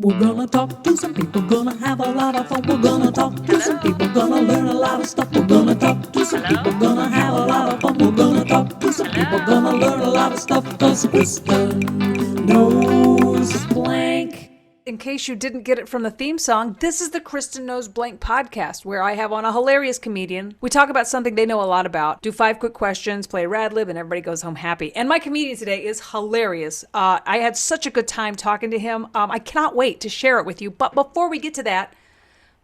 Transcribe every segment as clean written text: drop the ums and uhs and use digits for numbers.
We're gonna talk to some people, gonna have a lot of fun. We're gonna talk to some people, gonna learn a lot of stuff. We're gonna talk to some people, gonna have a lot of fun. We're gonna talk to some people, gonna learn a lot of stuff. Cause Kristin knows blank. In case you didn't get it from the theme song, this is the Kristin Knows Blank podcast, where I have on a hilarious comedian. We talk about something they know a lot about, do 5 quick questions, play RadLIB, and everybody goes home happy. And my comedian today is hilarious. I had such a good time talking to him. I cannot wait to share it with you. But before we get to that,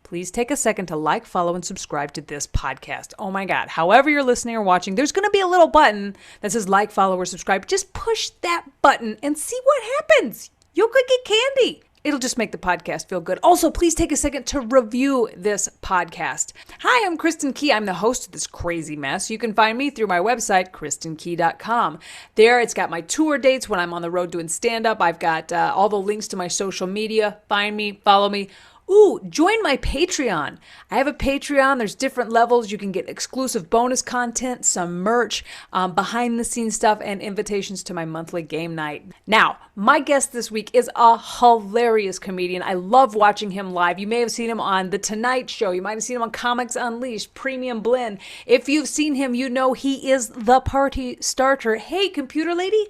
please take a second to like, follow, and subscribe to this podcast. Oh my God. However you're listening or watching, there's going to be a little button that says like, follow, or subscribe. Just push that button and see what happens. You could get candy. It'll just make the podcast feel good. Also, please take a second to review this podcast. Hi, I'm Kristin Key. I'm the host of this crazy mess. You can find me through my website, kristinkey.com. There, it's got my tour dates when I'm on the road doing stand-up. I've got all the links to my social media. Find me, follow me. Ooh, join my Patreon. I have a Patreon. There's different levels. You can get exclusive bonus content, some merch, behind the scenes stuff, and invitations to my monthly game night. Now, my guest this week is a hilarious comedian. I love watching him live. You may have seen him on The Tonight Show. You might have seen him on Comics Unleashed, Premium Blend. If you've seen him, you know he is the party starter. Hey, computer lady,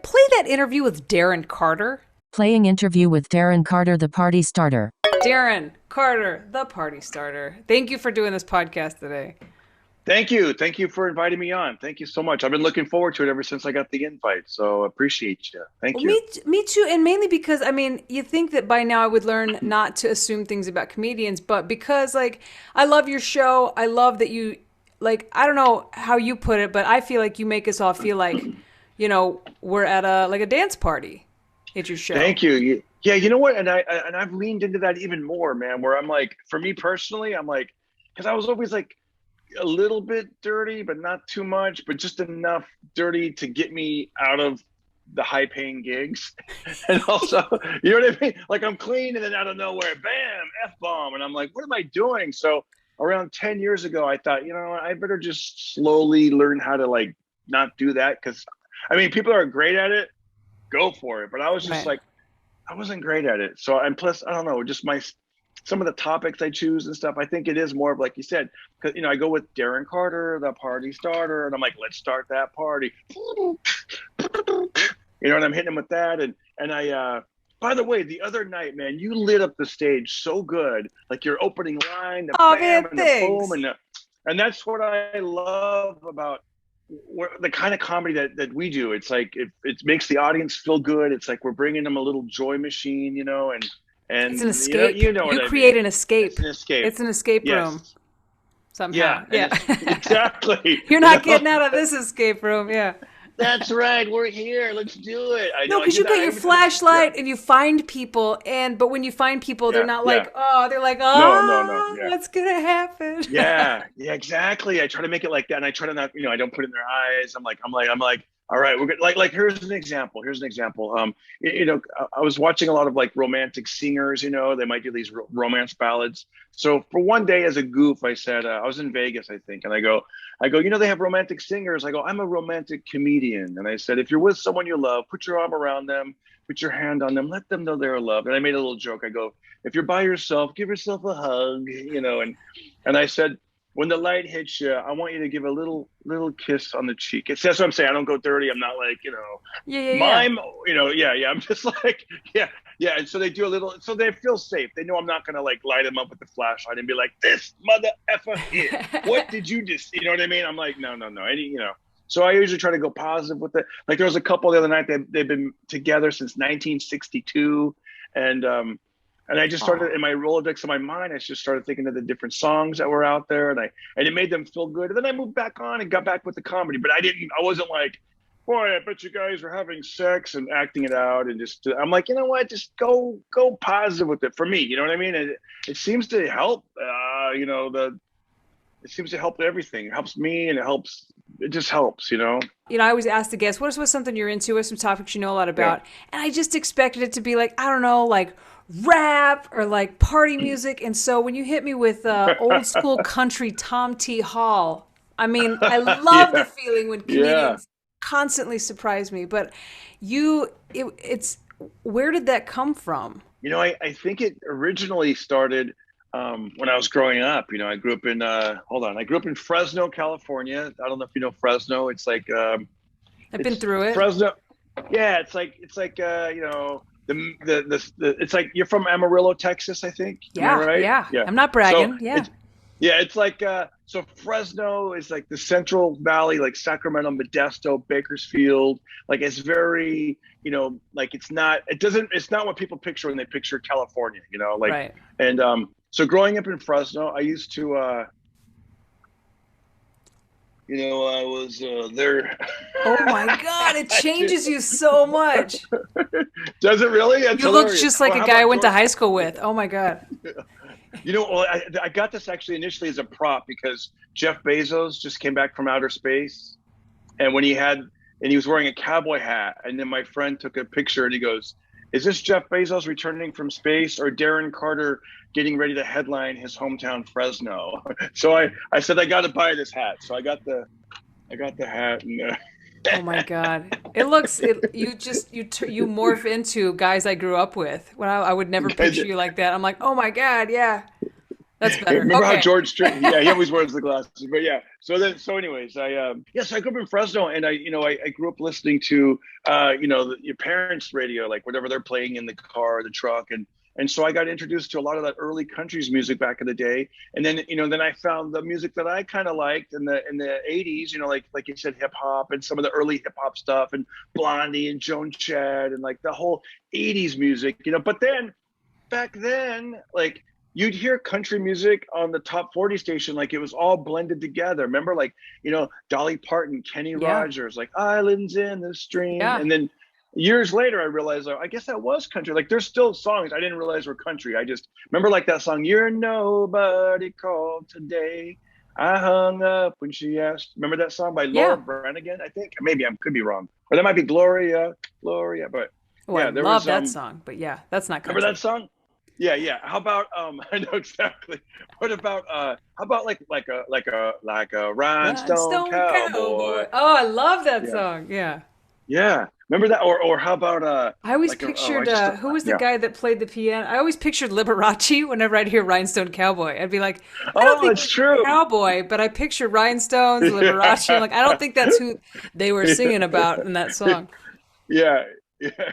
play that interview with Darren Carter. Playing interview with Darren Carter, the party starter. Darren Carter, the party starter. Thank you for doing this podcast today. Thank you. Thank you for inviting me on. Thank you so much. I've been looking forward to it ever since I got the invite. So appreciate you. Thank you. Me too. And mainly because, I mean, you think that by now I would learn not to assume things about comedians, but because, like, I love your show. I love that you, like, I don't know how you put it, but I feel like you make us all feel like, you know, we're at a dance party at your show. Thank you. Yeah, you know what? And I've leaned into that even more, man, where I'm like, for me personally, I'm like, because I was always like a little bit dirty, but not too much, but just enough dirty to get me out of the high paying gigs. And also, you know what I mean? Like I'm clean and then out of nowhere, bam, F-bomb. And I'm like, what am I doing? So around 10 years ago, I thought, you know, I better just slowly learn how to like not do that. Cause I mean, people are great at it, go for it. But I was just like, I wasn't great at it. So, and plus, I don't know, just some of the topics I choose and stuff, I think it is more of like you said, because, you know, I go with Darren Carter, the party starter, and I'm like, let's start that party. You know, and I'm hitting him with that. And I, by the way, the other night, man, you lit up the stage so good. Like your opening line, the bam and the boom. And that's what I love about the kind of comedy that we do. It's like it makes the audience feel good. It's like we're bringing them a little joy machine, you know, and it's an escape. You know you create an escape. It's an escape Room somehow. Yeah. Exactly. You're not getting out of this escape room. Yeah. That's right. We're here. Let's do it. No, because you got your flashlight and you find people, but when you find people, they're not like, oh, they're like, oh, no. what's gonna happen? Yeah, exactly. I try to make it like that, and I try to not, you know, I don't put it in their eyes. I'm like, all right, we're good. Like, here's an example. You know, I was watching a lot of like romantic singers. You know, they might do these romance ballads. So for one day, as a goof, I said, I was in Vegas, I think, and I go, you know, they have romantic singers. I go, I'm a romantic comedian, and I said, if you're with someone you love, put your arm around them, put your hand on them, let them know they're loved. And I made a little joke. I go, if you're by yourself, give yourself a hug. You know, and I said, when the light hits you, I want you to give a little kiss on the cheek. That's what I'm saying. I don't go dirty. I'm not like, you know, mime, you know, I'm just like, yeah. And so they do a little, so they feel safe. They know I'm not going to like light them up with the flashlight and be like, this mother effer here. What did you just, you know what I mean? I'm like, no. You know, so I usually try to go positive with it. Like there was a couple the other night that they've been together since 1962. And I just started in my Rolodex of my mind. I just started thinking of the different songs that were out there, and it made them feel good. And then I moved back on and got back with the comedy. But I wasn't like, boy, I bet you guys were having sex and acting it out. And I'm like, you know what? Just go positive with it for me. You know what I mean? It seems to help. You know, it seems to help everything. It helps me, and it just helps. You know. You know, I always ask the guests, what's something you're into? What some topics you know a lot about? Yeah. And I just expected it to be like, I don't know, like rap or like party music. And so when you hit me with old school country Tom T. Hall, I mean, I love the feeling when comedians constantly surprise me. But it's where did that come from? I think it originally started when I was growing up. I grew up in I grew up in Fresno, California. I don't know if you know Fresno. It's like I've been through it. Fresno. Yeah, it's like it's like you're from Amarillo, Texas, I think. Am I Yeah, right? yeah. Yeah. I'm not So bragging. Yeah. it's like so Fresno is like the Central Valley, like Sacramento, Modesto, Bakersfield. Like it's very, like it's not what people picture when they picture California, like Right. and so growing up in Fresno, I used to I was there. Oh my God, it changes you so much. Does it really? That's You look hilarious. just like Well, a how guy I about went to George? high school with. Oh my God. Well, I got this actually initially as a prop because Jeff Bezos just came back from outer space, and he was wearing a cowboy hat, and then my friend took a picture and he goes, "Is this Jeff Bezos returning from space or Darren Carter getting ready to headline his hometown Fresno?" So I said I got to buy this hat, so I got the hat and. Oh my God. You morph into guys I grew up with. When I would never picture you like that. I'm like, oh my God, yeah. That's better. Remember how Okay. George Strait? Yeah, he always wears the glasses. But yeah, so anyways, so I grew up in Fresno, and I grew up listening to your parents' radio, like whatever they're playing in the car, or the truck, and so I got introduced to a lot of that early country's music back in the day, and then I found the music that I kind of liked in the '80s, like you said, hip hop and some of the early hip hop stuff, and Blondie and Joan Jett, and like the whole '80s music, But then back then, like you'd hear country music on the top 40 station, like it was all blended together. Remember, like, Dolly Parton, Kenny Yeah. Rogers, like Islands in the Stream. Yeah. And then years later, I realized, I guess that was country. Like there's still songs I didn't realize were country. I just remember like that song, You're Nobody Called Today. I hung up when she asked. Remember that song by Laura Yeah. Branigan, I think? Maybe I could be wrong. Or that might be Gloria. But Oh, I yeah, there love was that song. But yeah, that's not remember country. that song? Yeah. How about I know exactly. What about how about like a rhinestone Rhinestone cowboy? Cowboy. Oh, I love that Yeah. song. Yeah. Yeah. Remember that? Or how about I always like a oh I pictured just who was the yeah. guy that played the piano? I always pictured Liberace whenever I'd hear Rhinestone Cowboy. I'd be like, I don't Oh, think it's he's true. a cowboy, but I picture rhinestones, Liberace. I'm like, I don't think that's who they were singing about in that song. Yeah. Yeah.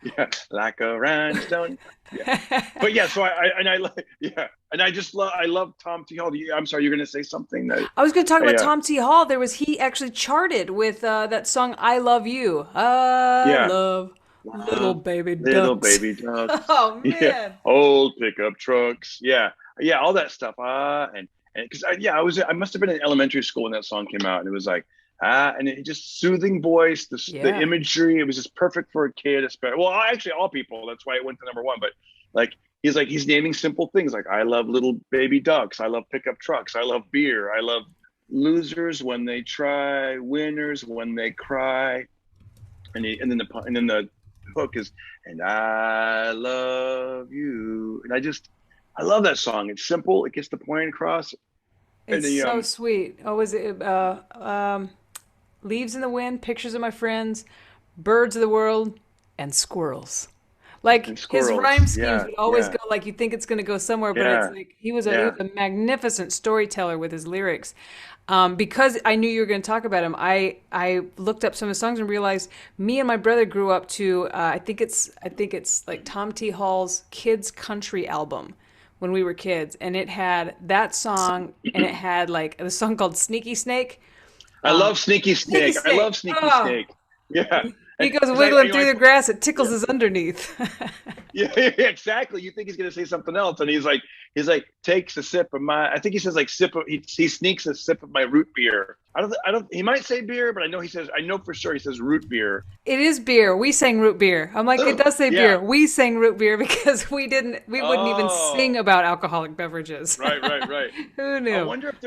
Yeah. Like a rhinestone. Yeah. But yeah, so I like yeah. And I love Tom T. Hall. I'm sorry, you're gonna say something that I was going to talk about yeah. Tom T. Hall. He actually charted with that song "I Love You." I Yeah. love little Love baby little ducks. baby ducks. Oh Yeah. man. Old pickup trucks. Yeah. Yeah. All that stuff. And because I must have been in elementary school when that song came out, and it was like, and it just soothing voice, the Yeah. imagery, it was just perfect for a kid, especially. Well, actually, all people. That's why it went to number one. But he's naming simple things like I love little baby ducks, I love pickup trucks, I love beer, I love losers when they try, winners when they cry, and then the hook is and I love you, and I love that song. It's simple, it gets the point across, and It's so sweet. Oh, was it Leaves in the Wind, Pictures of My Friends, Birds of the World, and Squirrels. Like and his squirrels. rhyme schemes Yeah, would always yeah, go like you think it's going to go somewhere, but it's yeah, like he yeah. was a magnificent storyteller with his lyrics. Because I knew you were going to talk about him, I looked up some of his songs and realized me and my brother grew up to I think it's like Tom T. Hall's Kids Country album when we were kids, and it had that song and it had like a song called Sneaky Snake. I love Sneaky Sneaky Snake. I Snake. love Sneaky Oh, Snake. Yeah. he And goes because wiggling through the grass. It tickles his underneath. yeah, exactly. You think he's gonna say something else, and he's like takes a sip of my. I think he says like sip of. He sneaks a sip of my root beer. I don't. He might say beer, but I know he says. I know for sure he says root beer. It is beer. We sang root beer. I'm like, it does say Yeah. beer. We sang root beer because we wouldn't even sing Oh, about alcoholic beverages. right. Who I knew? wonder if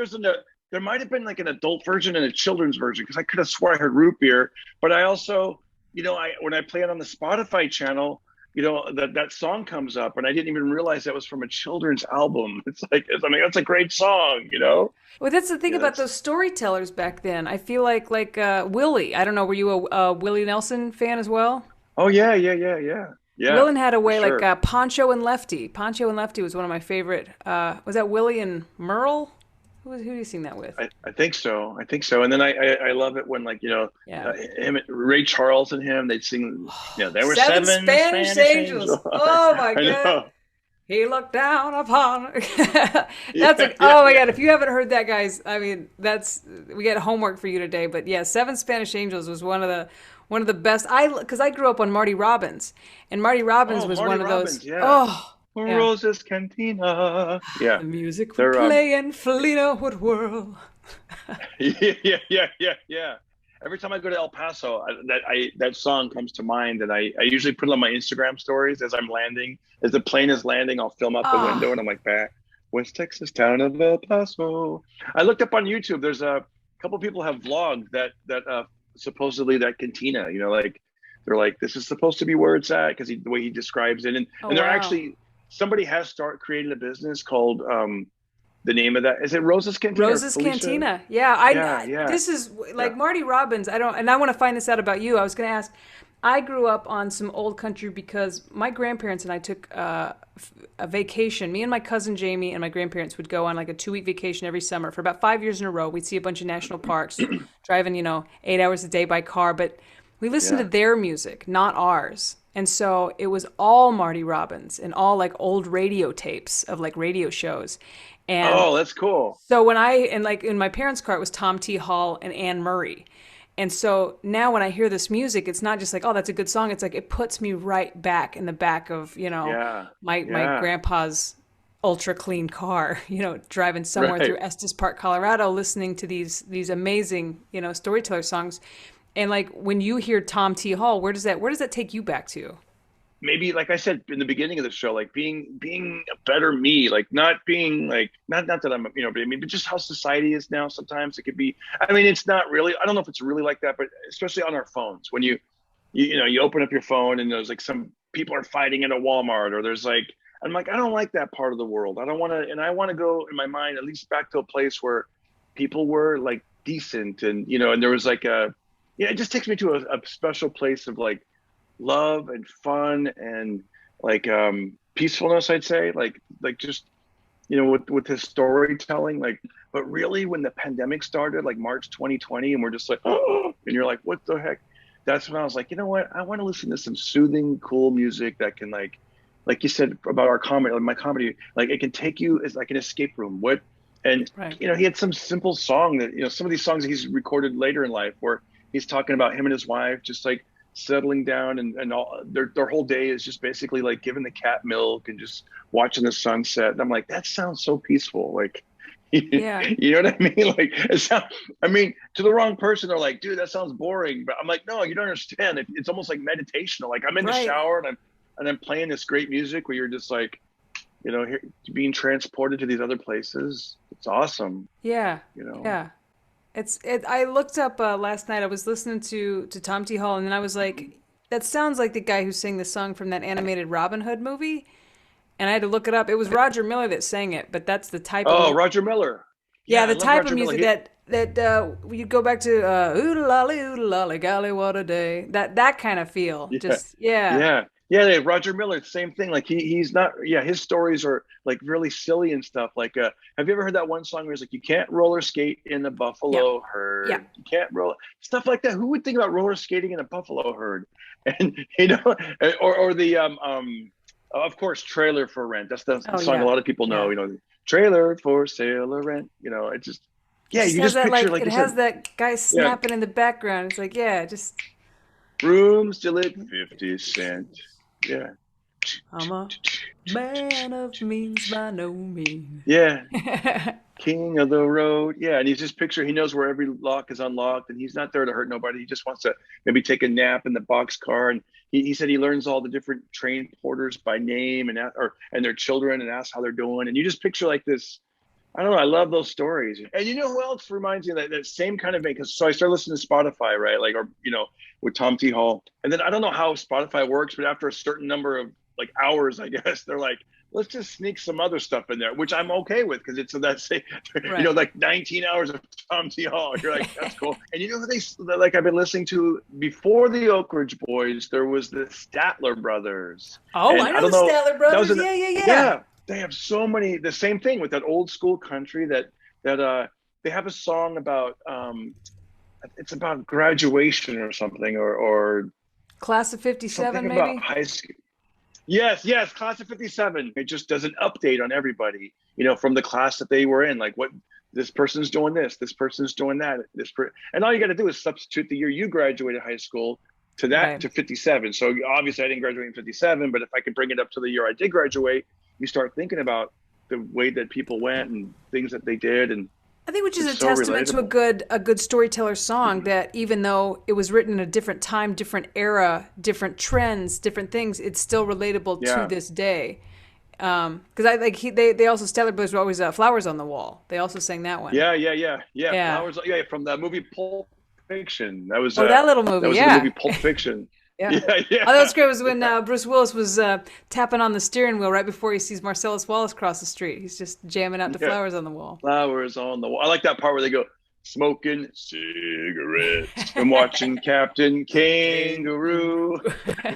there might have been like an adult version and a children's version because I could have swore I heard root beer, but I also, when I play it on the Spotify channel, that song comes up, and I didn't even realize that was from a children's album. That's a great song. Well, that's the thing Yeah, about that's those storytellers back then. I feel like Willie. I don't know. Were you a Willie Nelson fan as well? oh yeah. Yeah, Willin had a for way like sure. Poncho and Lefty. Poncho and Lefty was one of my favorite. Was that Willie and Merle? Who do you sing that with? I think so. I think so. And then I love it when like Yeah. him, Ray Charles and him, they'd sing. There were Seven seven Spanish Spanish angels. Angels. Oh my I God. know. He looked down upon. Yeah, That's like, yeah, oh my yeah. God. If you haven't heard that, guys, I mean, we got homework for you today. But yeah, Seven Spanish Angels was one of the best. Because I grew up on Marty Robbins, and Marty Robbins Oh, was Marty one of those. Robbins. Yeah. Oh, yeah. Roses Cantina. Yeah. The music would They're play and Felina would whirl. yeah. Every time I go to El Paso, that song comes to mind, and I usually put it on my Instagram stories as I'm landing. As the plane is landing, I'll film up the window, Oh, and I'm like, back West Texas town of El Paso. I looked up on YouTube. There's a couple people have vlogged that supposedly that cantina. Like they're like, this is supposed to be where it's at because the way he describes it, and oh and they're wow. actually somebody has created a business called the name of that is it Rosa's Cantina or Rose's Felicia? Cantina. Yeah, Yeah. this is Yeah. like Marty Robbins. And I want to find this out about you. I was going to ask. I grew up on some old country because my grandparents and I took a vacation. Me and my cousin Jamie and my grandparents would go on like a 2-week vacation every summer for about 5 years in a row. We'd see a bunch of national parks, driving 8 hours a day by car. But we listened to Yeah. their music, not ours. And so it was all Marty Robbins and all like old radio tapes of like radio shows. And Oh, that's cool. so like in my parents' car, it was Tom T. Hall and Anne Murray. And so now when I hear this music, it's not just like, oh, that's a good song. It's like it puts me right back in the back of, Yeah. my Yeah. grandpa's ultra clean car, driving somewhere through Right. Estes Park, Colorado, listening to these amazing, storyteller songs. And like when you hear Tom T. Hall, where does that take you back to? Maybe like I said in the beginning of the show, like being a better me, like not being like not that I'm but I mean, but just how society is now. Sometimes it could be. I mean, it's not really. I don't know if it's really like that, but especially on our phones, when you open up your phone and there's like some people are fighting at a Walmart, or there's like I'm like I don't like that part of the world. I don't want to, and I want to go in my mind at least back to a place where people were like decent, and and there was like it just takes me to a special place of like love and fun and like peacefulness, I'd say, like just with his storytelling, like. But really when the pandemic started like March 2020 and we're just like, oh, and you're like, what the heck? That's when I was like, you know what, I want to listen to some soothing cool music that can like you said about our comedy, like my comedy, like it can take you as like an escape room. And Right. he had some simple song that some of these songs that he's recorded later in life where he's talking about him and his wife just like settling down, and all their whole day is just basically like giving the cat milk and just watching the sunset. And I'm like, that sounds so peaceful. Like, Yeah. you know what I mean? Like, I mean, to the wrong person, they're like, dude, that sounds boring. But I'm like, no, you don't understand. It's almost like meditational. Like I'm in the Right. shower and I'm playing this great music where you're just like, here, being transported to these other places. It's awesome. Yeah. You know. Yeah. I looked up last night. I was listening to Tom T. Hall, and then I was like, that sounds like the guy who sang the song from that animated Robin Hood movie. And I had to look it up. It was Roger Miller that sang it, but that's the type of Oh, Roger Miller. yeah, Yeah, I the love type of Roger Miller. music that you go back to oodle lolly golly what a day. That kind of feel. Yeah, Just yeah. yeah. Roger Miller, same thing. Like he's not. Yeah, his stories are like really silly and stuff. Like, have you ever heard that one song where it's like, you can't roller skate in the Yeah. buffalo herd. Yeah. You can't roll stuff like that. Who would think about roller skating in a buffalo herd? And or the of course, Trailer for Rent. That's the Oh song a yeah. lot of people know. Yeah. Trailer for sale or rent. It just It yeah. just You has just that picture like like it you has said, that guy yeah. snapping in the background. It's like, yeah, just Room still at 50 cents. Yeah. I'm a man of means by no means. Yeah. King of the road. Yeah. And he's just picture, he knows where every lock is unlocked and he's not there to hurt nobody. He just wants to maybe take a nap in the boxcar. And he said he learns all the different train porters by name and their children and asks how they're doing. And you just picture like this. I don't know. I love those stories. And you know who else reminds me of that same kind of thing? So I started listening to Spotify, right? Like, or, with Tom T. Hall. And then I don't know how Spotify works, but after a certain number of like hours, I guess. They're like, let's just sneak some other stuff in there, which I'm okay with because it's that same, Right. you know, like 19 hours of Tom T. Hall. You're like, that's cool. And you know who like I've been listening to before the Oak Ridge Boys? There was the Statler Brothers. Oh, And I know don't the Statler Brothers. Yeah. They have so many. The same thing with that old school country that they have a song about. It's about graduation or something, or Class of 57, something maybe? about high school. Yes, Class of 57. It just does an update on everybody, you know, from the class that they were in, like what this person's doing this person's doing that, and all you got to do is substitute the year you graduated high school to that, Right. to 57. So obviously I didn't graduate in 57, but if I could bring it up to the year I did graduate, you start thinking about the way that people went and things that they did. And I think which is a it's so testament to relatable. a good storyteller song, that even though it was written in a different time, different era, different trends, different things, it's still relatable to this day. Because they also Statler Brothers were always Flowers on the Wall. They also sang that one. Yeah. Yeah. Flowers, from the movie Pulp Fiction. That was that little movie. that was Yeah. the movie Pulp Fiction. Yeah. Yeah. Oh, that was great. Was when Bruce Willis was tapping on the steering wheel right before he sees Marcellus Wallace cross the street. He's just jamming out to Yeah. Flowers on the Wall. Flowers on the wall. I like that part where they go smoking cigarettes and watching Captain Kangaroo.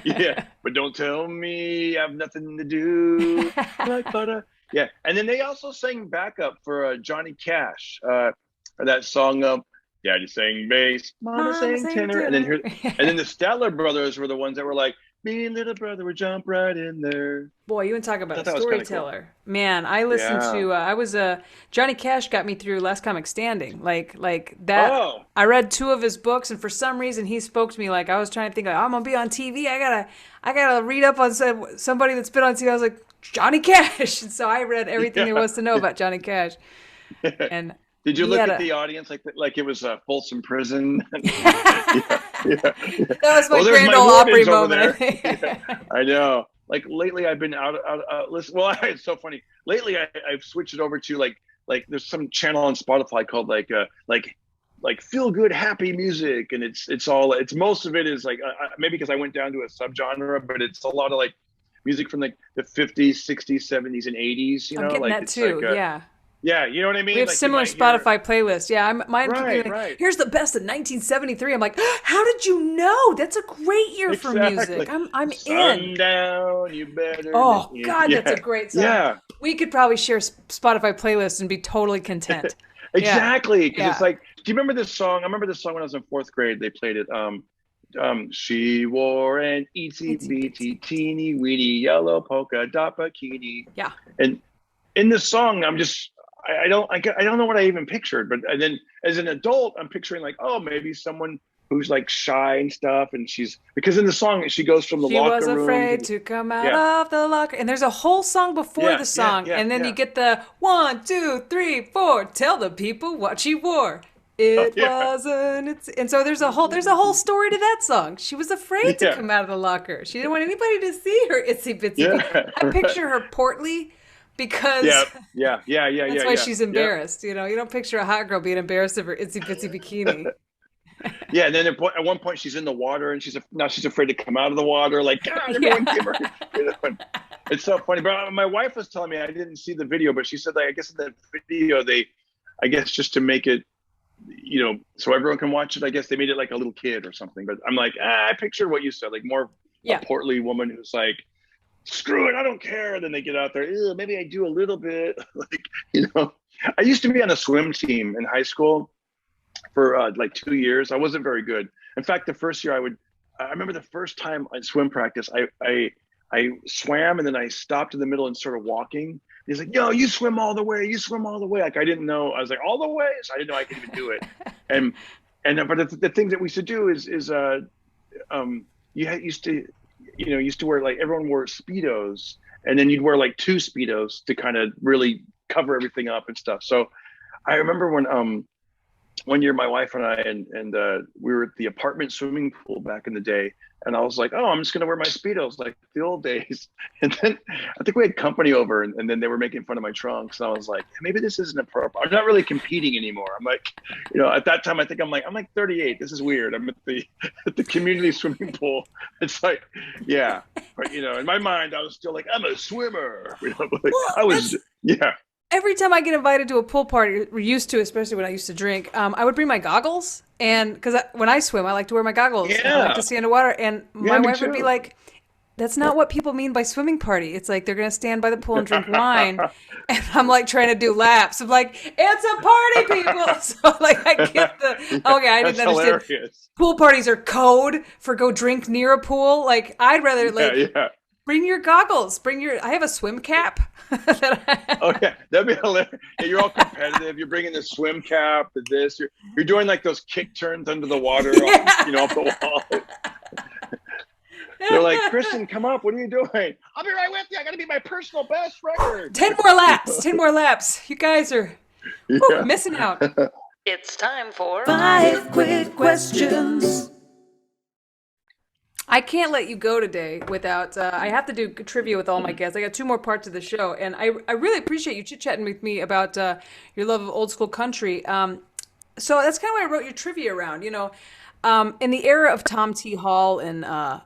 Yeah, but don't tell me I have nothing to do. Like butter. Yeah, and then they also sang backup for Johnny Cash for that song. Daddy sang bass, Mama sang tenor, and then the Statler Brothers were the ones that were like, "Me and little brother would jump right in there." Boy, you want to talk about a That was kinda storyteller. Man, I listened to, I was, Johnny Cash got me through Last Comic Standing. Like that. Oh. I read 2 of his books, and for some reason he spoke to me like I was trying to think, like, I'm going to be on TV. I gotta read up on somebody that's been on TV. I was like, Johnny Cash. And so I read everything there was to know about Johnny Cash. And Did you he look had at the audience like it was Folsom Prison? That was my Well, there's Grand my Ole Opry Mormons over moment, I there. think. Yeah, I know. Like lately, I've been out. Listen, well, it's so funny. Lately, I've switched it over to like there's some channel on Spotify called like feel good happy music, and it's most of it is like maybe because I went down to a subgenre, but it's a lot of like music from like the 50s, 60s, 70s, and 80s. You know, I'm getting like that it's too, like, yeah. Yeah, you know what I mean? We have Like, you similar might hear- Spotify playlists. Yeah, mine. Right, Like, right. Here's the best of 1973. I'm like, how did you know? That's a great year for music. I'm in. Sundown, you better. Oh God, that's a great song. Yeah, We could probably share Spotify playlists and be totally content. exactly. Because Yeah. it's like, do you remember this song? I remember this song when I was in 4th grade. They played it. She wore an itsy bitsy teeny weeny yellow polka dot bikini. Yeah. And in this song, I don't know what I even pictured, but and then as an adult, I'm picturing like, oh, maybe someone who's like shy and stuff, and because in the song she goes from the She locker was room. afraid to come out of the locker. And there's a whole song before the song. And then you get the 1, 2, 3, 4. Tell the people what she wore. It wasn't. And so there's a whole story to that song. She was afraid to come out of the locker. She didn't want anybody to see her itsy bitsy. Yeah. I picture her portly because yeah. that's why she's embarrassed. You know, you don't picture a hot girl being embarrassed of her itsy bitsy bikini. Yeah, and then at one point she's in the water, and now she's afraid to come out of the water. Like, God, everyone give her. You know, it's so funny. But my wife was telling me, I didn't see the video, but she said that I guess in the video I guess just to make it, you know, so everyone can watch it. I guess they made it like a little kid or something. But I'm like, I picture what you said, like more a portly woman who's like, screw it, I don't care. And then they get out there, maybe I do a little bit. Like, you know, I used to be on a swim team in high school for like 2 years. I wasn't very good. In fact, the first year I remember the first time in swim practice, I swam and then I stopped in the middle and started walking. He's like, yo, you swim all the way. You swim all the way. Like, I didn't know. I was like, all the way? So I didn't know I could even do it. But the thing that we used to do is used to wear, like, everyone wore Speedos, and then you'd wear like 2 Speedos to kind of really cover everything up and stuff. So I remember when one year my wife and I and we were at the apartment swimming pool back in the day, and I was like, oh, I'm just gonna wear my Speedos like the old days. And then I think we had company over, and then they were making fun of my trunks, and I was like, maybe this isn't appropriate. I'm not really competing anymore. I'm like, at that time I think I'm like 38. This is weird. I'm at the community swimming pool. It's like, yeah, but in my mind I was still like, I'm a swimmer. I was, yeah. Every time I get invited to a pool party, we're used to, especially when I used to drink, I would bring my goggles. And because when I swim, I like to wear my goggles. Yeah. I like to see underwater. And my wife would be too. like, that's not what people mean by swimming party. It's like they're going to stand by the pool and drink wine. And I'm like trying to do laps. I'm like, it's a party, people. So like I get okay, I didn't understand. Hilarious. Pool parties are code for go drink near a pool. Like I'd rather bring your goggles. I have a swim cap. Oh yeah, that'd be hilarious. Yeah, you're all competitive. You're bringing the swim cap to this. You're doing like those kick turns under the water, off the wall. They're like, Kristin, come up. What are you doing? I'll be right with you. I got to be my personal best record. 10 more laps. 10 more laps. You guys are missing out. It's time for 5 quick questions. I can't let you go today without, I have to do trivia with all my guests. I got 2 more parts of the show, and I really appreciate you chit-chatting with me about your love of old school country. So that's kind of why I wrote your trivia around, in the era of Tom T. Hall and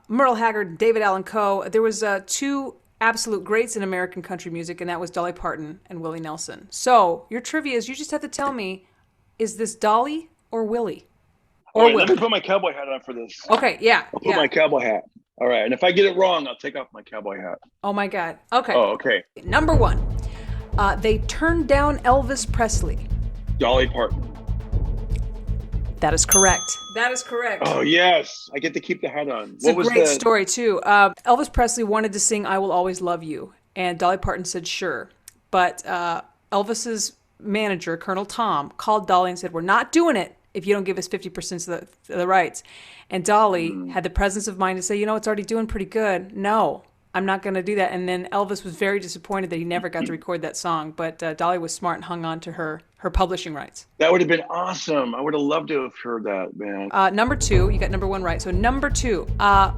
Merle Haggard and David Allan Coe, there was 2 absolute greats in American country music, and that was Dolly Parton and Willie Nelson. So your trivia is you just have to tell me, is this Dolly or Willie? All right, let me put my cowboy hat on for this. Okay, yeah. I'll put my cowboy hat. All right, and if I get it wrong, I'll take off my cowboy hat. Oh my God. Okay. Oh, okay. Number 1, they turned down Elvis Presley. Dolly Parton. That is correct. That is correct. Oh yes, I get to keep the hat on. It's a great story too. Elvis Presley wanted to sing "I Will Always Love You," and Dolly Parton said sure, but Elvis's manager, Colonel Tom, called Dolly and said, "We're not doing it if you don't give us 50% of the rights." And Dolly had the presence of mind to say, it's already doing pretty good. No, I'm not going to do that. And then Elvis was very disappointed that he never got to record that song. But Dolly was smart and hung on to her publishing rights. That would have been awesome. I would have loved to have heard that, man. Number 2, you got number 1 right. So number 2,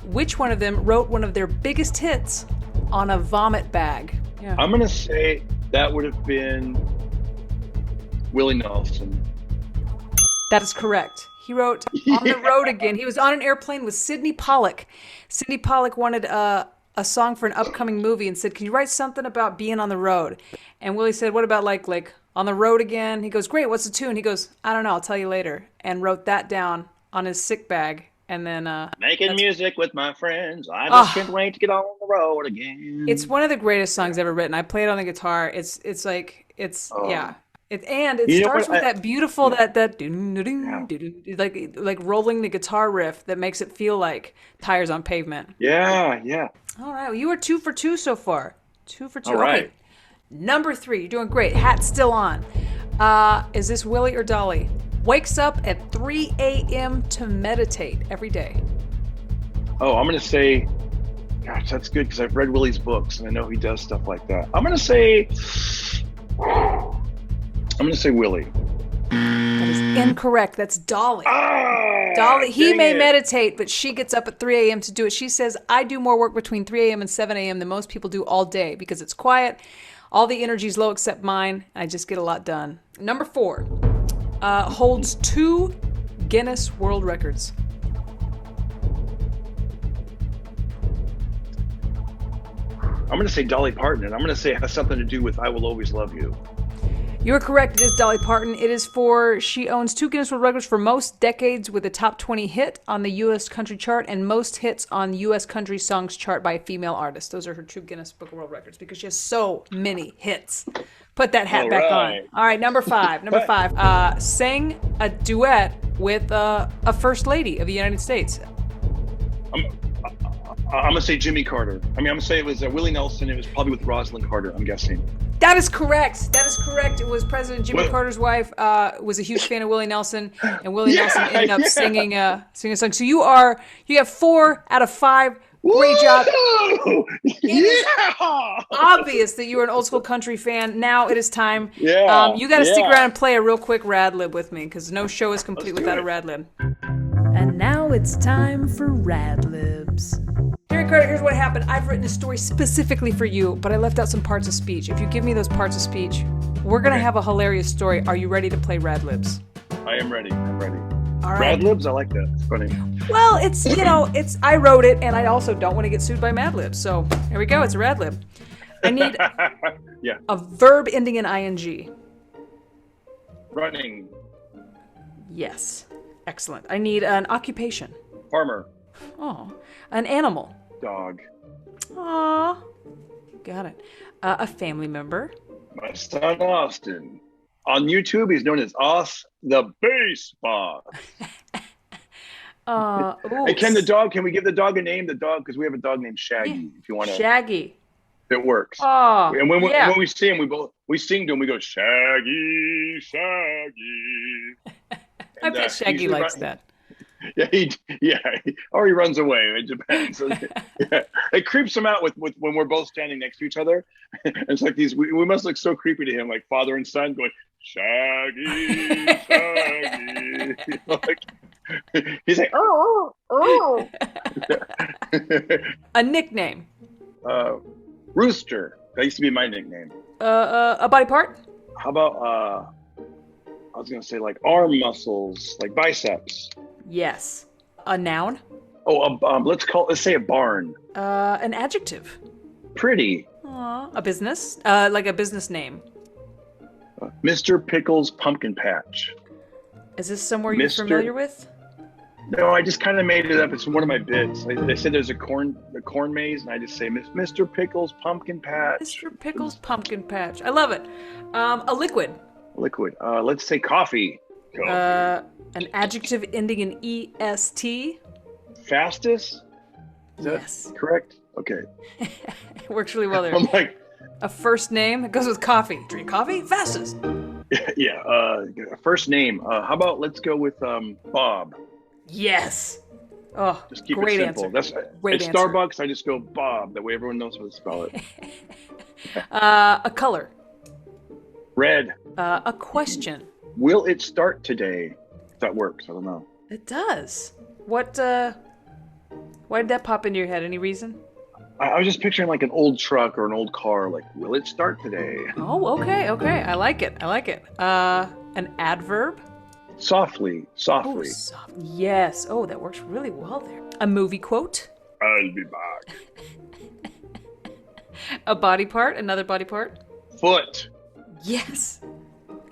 which one of them wrote one of their biggest hits on a vomit bag? Yeah. I'm going to say that would have been Willie Nelson. That is correct. He wrote On the Road Again. He was on an airplane with Sidney Pollack. Sidney Pollack wanted a song for an upcoming movie and said, can you write something about being on the road? And Willie said, what about like On the Road Again? He goes, great, what's the tune? He goes, I don't know, I'll tell you later. And wrote that down on his sick bag. And then making music with my friends. I just can't wait to get on the road again. It's one of the greatest songs ever written. I play it on the guitar. Yeah. It starts with that beautiful like rolling the guitar riff that makes it feel like Tires on Pavement. Yeah, yeah. All right, well, you were 2 for 2 so far. 2 for 2. All right. Okay. Number 3, you're doing great. Hat's still on. Is this Willie or Dolly? Wakes up at 3 a.m. to meditate every day. Oh, I'm going to say, gosh, that's good because I've read Willie's books and I know he does stuff like that. I'm going to say Willie. That is incorrect. That's Dolly. Ah, Dolly, he may meditate, but she gets up at 3 a.m. to do it. She says, I do more work between 3 a.m. and 7 a.m. than most people do all day because it's quiet. All the energy's low except mine. I just get a lot done. Number 4, holds 2 Guinness World Records. I'm going to say Dolly Parton, and I'm going to say it has something to do with I Will Always Love You. You're correct. It is Dolly Parton. She owns 2 Guinness World Records for most decades with a top 20 hit on the U.S. country chart and most hits on U.S. country songs chart by a female artist. Those are her 2 Guinness Book of World Records because she has so many hits. Put that hat back on. All right, number 5. Sang a duet with a First Lady of the United States. I'm going to say Jimmy Carter. I'm going to say it was Willie Nelson. It was probably with Rosalind Carter, I'm guessing. That is correct. It was President Jimmy Carter's wife was a huge fan of Willie Nelson, and Willie Nelson ended up singing a song. So you have 4 out of 5 Great job. Woo! Yeah. Obvious that you are an old school country fan. Now it is time. Yeah. You got to stick yeah. around and play a real quick rad lib with me because no show is complete Let's do without it. a rad lib. And now it's time for rad libs. Darren Carter, here's what happened. I've written a story specifically for you, but I left out some parts of speech. If you give me those parts of speech, we're going to have a hilarious story. Are you ready to play rad libs? I am ready. I'm ready. All right. Rad libs, I like that. It's funny. Well, it's I wrote it, and I also don't want to get sued by Mad Libs. So here we go. It's a rad lib. I need Yeah. a verb ending in ing. Running. Yes. Excellent. I need an occupation. Farmer. Oh, an animal. Dog. Aw. Got it. A family member. My son Austin. On YouTube, he's known as Os the Bass Boss. Hey, can we give the dog a name? The dog, because we have a dog named Shaggy. If you want to, Shaggy. if it works. Oh, And when yeah. we see him, we sing to him. We go Shaggy, Shaggy. I bet Shaggy usually likes that. Yeah, or he runs away. It depends. Yeah. It creeps him out with when we're both standing next to each other. It's like these. We must look so creepy to him, like father and son, going Shaggy, Shaggy. He's like, oh, oh. A nickname. Rooster. That used to be my nickname. A body part. How about I was gonna say like arm muscles, like biceps. Yes. A noun. Oh, let's say a barn. An adjective. Pretty. Aw. A business. Like a business name. Mr. Pickles Pumpkin Patch. Is this somewhere you're Mr. familiar with? No, I just kind of made it up. It's one of my bits. They said there's a corn maze, and I just say Mr. Pickles Pumpkin Patch. Mr. Pickles Pumpkin Patch. I love it. A liquid. Liquid. Let's say coffee. An adjective ending in est. Fastest. Is that Yes. correct? Okay. It works really well there. I'm like, A first name. It goes with coffee. Drink coffee. Fastest. yeah. First name. How about let's go with Bob. Yes. Oh, Just keep great it simple. answer. At answer. Starbucks, I just go Bob. That way everyone knows how to spell it. A color. Red. A question. Will it start today? If that works, I don't know. It does. What? Why did that pop into your head? Any reason? I was just picturing like an old truck or an old car. Like, will it start today? Oh, okay. I like it. An adverb. Softly. Oh, soft. Yes. Oh, that works really well there. A movie quote. I'll be back. A body part. Another body part. Foot. Yes.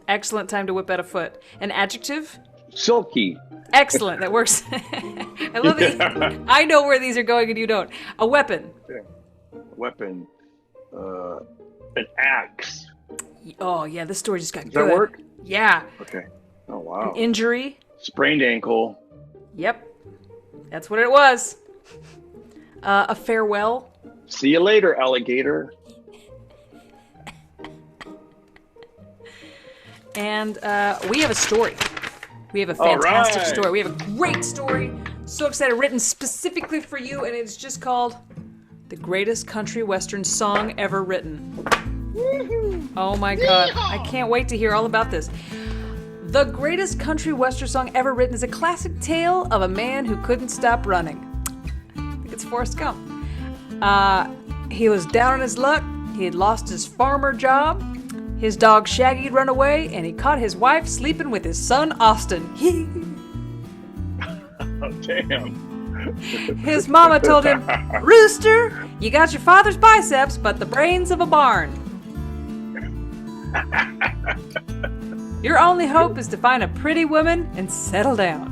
Excellent time to whip out a foot. An adjective. Silky. Excellent. That works. I love that. I know where these are going and you don't. A weapon. Weapon. An axe. Oh, yeah. This story just got Does good. that work? Yeah. Okay. Oh, wow. An injury. Sprained ankle. Yep. That's what it was. A farewell. See you later, alligator. And we have a story. We have a fantastic right. story. We have a great story. So excited. Written specifically for you, and it's just called The Greatest Country Western Song Ever Written. Oh my God. I can't wait to hear all about this. The Greatest Country Western Song Ever Written is a classic tale of a man who couldn't stop running. I think it's Forrest Gump. He was down on his luck. He had lost his farmer job. His dog Shaggy had run away, and he caught his wife sleeping with his son Austin. Oh, damn. His mama told him, "Rooster, you got your father's biceps, but the brains of a barn. Your only hope is to find a pretty woman and settle down."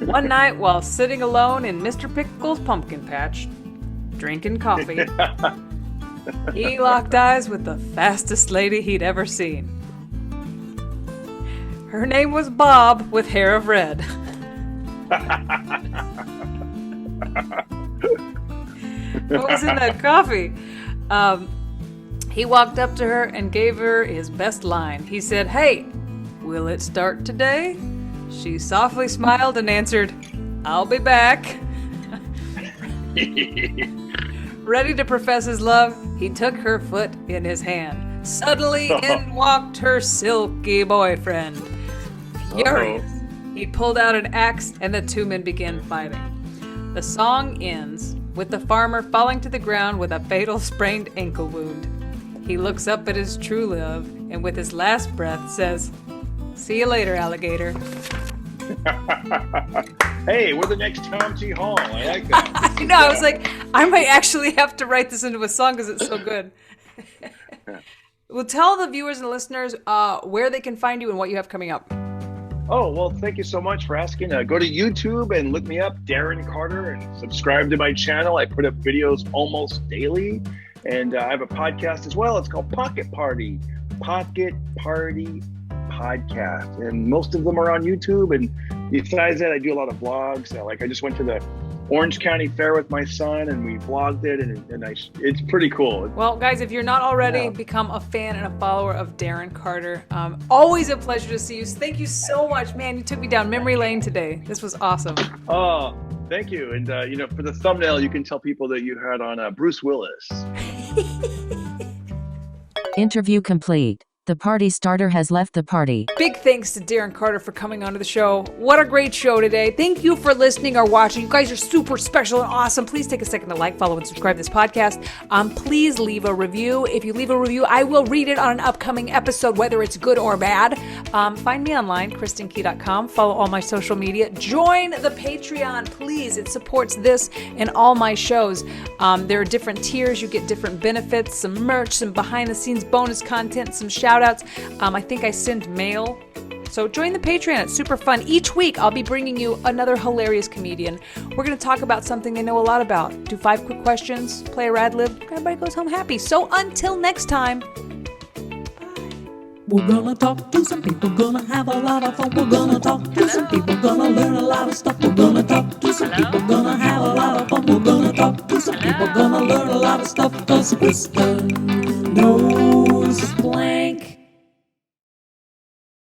One night, while sitting alone in Mr. Pickle's pumpkin patch, drinking coffee, he locked eyes with the fastest lady he'd ever seen. Her name was Bob with hair of red. What was in that coffee? He walked up to her and gave her his best line. He said, "Hey, will it start today?" She softly smiled and answered, "I'll be back." Ready to profess his love, he took her foot in his hand. Suddenly in walked her silky boyfriend. Furious, he pulled out an axe and the two men began fighting. The song ends with the farmer falling to the ground with a fatal sprained ankle wound. He looks up at his true love and with his last breath says, "See you later, alligator." Hey, we're the next Tom T. Hall. I like that. I know. I was like, I might actually have to write this into a song because it's so good. Well, tell the viewers and listeners where they can find you and what you have coming up. Oh, well, thank you so much for asking. Go to YouTube and look me up, Darren Carter, and subscribe to my channel. I put up videos almost daily. And I have a podcast as well. It's called Pocket Party Podcast. And most of them are on YouTube. And besides that, I do a lot of vlogs. I just went to the Orange County Fair with my son and we vlogged it. And it's pretty cool. Well, guys, if you're not already, become a fan and a follower of Darren Carter. Always a pleasure to see you. Thank you so much, man. You took me down memory lane today. This was awesome. Oh, thank you. And, for the thumbnail, you can tell people that you had on Bruce Willis. Interview complete. The party starter has left the party. Big thanks to Darren Carter for coming onto the show. What a great show today. Thank you for listening or watching. You guys are super special and awesome. Please take a second to like, follow, and subscribe to this podcast. Please leave a review. If you leave a review, I will read it on an upcoming episode, whether it's good or bad. Find me online, KristinKey.com. Follow all my social media. Join the Patreon, please. It supports this and all my shows. There are different tiers. You get different benefits, some merch, some behind-the-scenes bonus content, some shout-outs. I think I send mail. So join the Patreon. It's super fun. Each week, I'll be bringing you another hilarious comedian. We're going to talk about something they know a lot about. Do 5 quick questions, play a RadLib. Everybody goes home happy. So until next time. We're gonna talk to some people, gonna have a lot of fun. We're gonna talk to some people, gonna learn a lot of stuff. We're gonna talk to some people, gonna have a lot of fun. We're gonna talk to some people, gonna learn a lot of stuff. 'Cause Kristin